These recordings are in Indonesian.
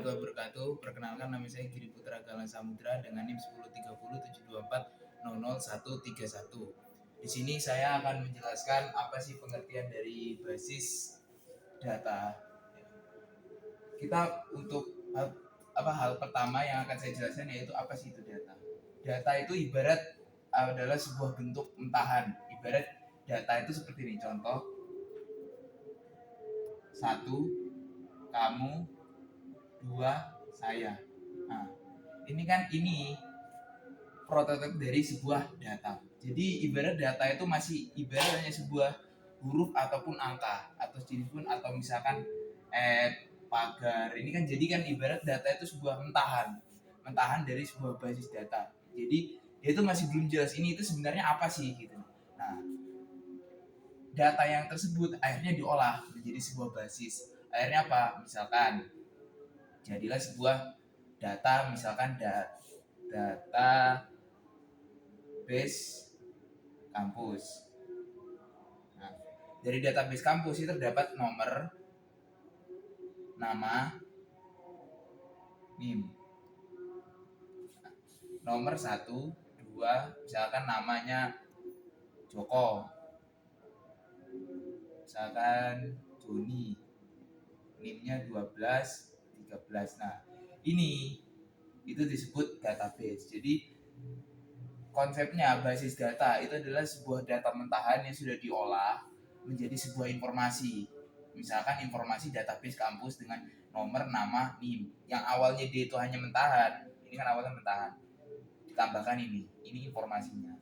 warahmatullahi wabarakatuh. Perkenalkan, nama saya Giri Putra Galang Samudra dengan NIM 103072400131. Di sini saya akan menjelaskan apa sih pengertian dari basis data. Kita untuk hal pertama yang akan saya jelaskan yaitu apa sih itu data. Data itu ibarat adalah sebuah bentuk mentahan. Ibarat data itu seperti ini, contoh: satu, kamu; dua, saya. Nah, ini prototipe dari sebuah data. Jadi ibarat data itu masih ibarat hanya sebuah huruf ataupun angka atau jenis pun, atau misalkan pagar. Ini kan jadi kan ibarat data itu sebuah mentahan dari sebuah basis data. Jadi dia itu masih belum jelas ini itu sebenarnya apa sih gitu. Nah, data yang tersebut akhirnya diolah menjadi sebuah basis. Akhirnya apa? Misalkan jadilah sebuah data, misalkan data base kampus. Nah, dari database kampus itu terdapat nomor, nama, NIM. Nomor 1, 2, misalkan namanya Joko, misalkan Joni, NIM-nya 12, 13. Nah, itu disebut database. Jadi konsepnya basis data itu adalah sebuah data mentahan yang sudah diolah menjadi sebuah informasi. Misalkan informasi database kampus dengan nomor, nama, NIM. Yang awalnya dia itu hanya mentahan, ini kan awalnya mentahan. Ditambahkan ini informasinya.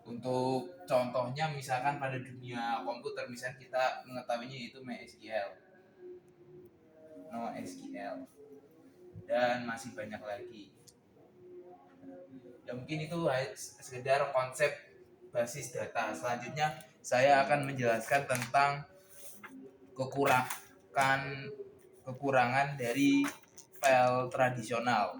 Untuk contohnya misalkan pada dunia komputer, misalkan kita mengetahuinya itu MySQL, NoSQL, dan masih banyak lagi. Ya mungkin itu sekedar konsep basis data. Selanjutnya saya akan menjelaskan tentang kekurangan dari file tradisional.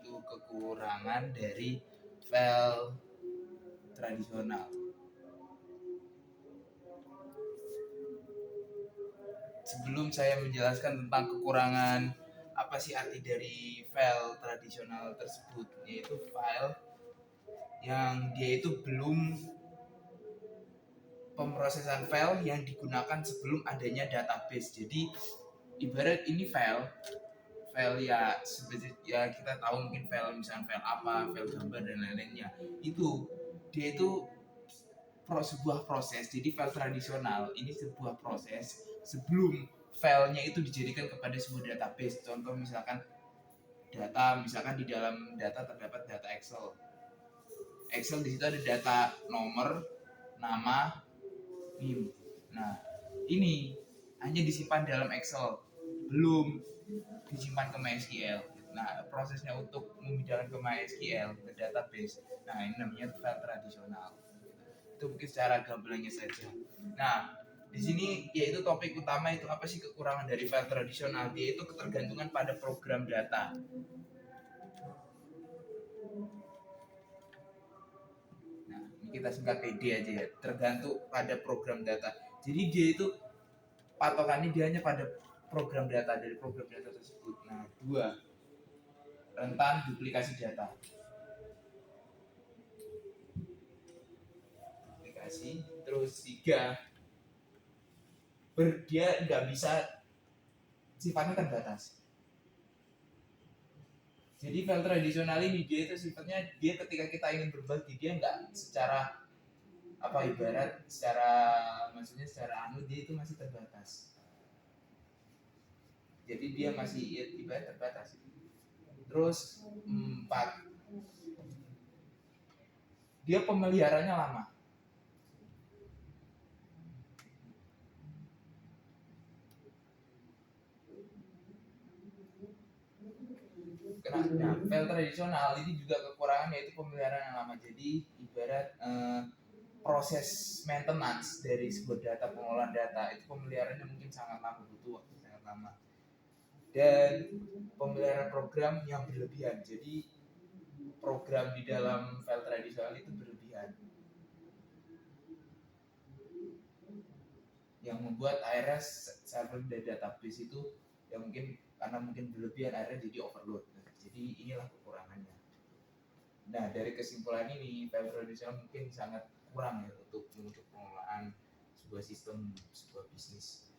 Itu kekurangan dari file tradisional. Sebelum saya menjelaskan tentang kekurangan apa sih arti dari file tradisional tersebut, yaitu file yang dia itu belum pemrosesan file yang digunakan sebelum adanya database. Jadi ibarat ini file ya ya kita tahu mungkin file, misalnya file apa, file gambar dan lain-lainnya. Dia itu sebuah proses. Jadi file tradisional ini sebuah proses sebelum filenya itu dijadikan kepada sebuah database. Contoh misalkan di dalam data terdapat data Excel. Di situ ada data nomor, nama, NIM. Nah, ini hanya disimpan dalam Excel, belum disimpan ke MySQL. Nah, prosesnya untuk memindahkan ke MySQL, ke database, nah ini namanya file tradisional. Itu mungkin secara gamblangnya saja. Nah, di sini yaitu topik utama itu apa sih kekurangan dari file tradisional, yaitu ketergantungan pada program data. Nah, ini kita singkat PD aja ya, tergantung pada program data. Jadi dia itu patokannya dia hanya pada program data, dari program data tersebut. Nah, 2, rentan duplikasi data. Terus 3, dia nggak bisa, sifatnya terbatas. Jadi file tradisional ini dia itu sifatnya, dia ketika kita ingin berbagi, dia nggak secara ibarat maksudnya secara dia itu masih terbatas. Jadi dia masih ibarat terbatas. Terus 4, dia pemeliharanya lama. Nah, file tradisional ini juga kekurangan yaitu pemeliharaan yang lama. Jadi ibarat proses maintenance dari sebuah data, pengolahan data itu pemeliharaannya mungkin sangat lama, butuh waktu sangat lama. dan pemeliharaan program yang berlebihan. Jadi program di dalam file tradisional itu berlebihan, yang membuat akhirnya server dan database itu yang mungkin karena mungkin berlebihan akhirnya jadi overload. Jadi inilah kekurangannya. Nah, dari kesimpulan ini file tradisional mungkin sangat kurang ya untuk pengelolaan sebuah sistem, sebuah bisnis.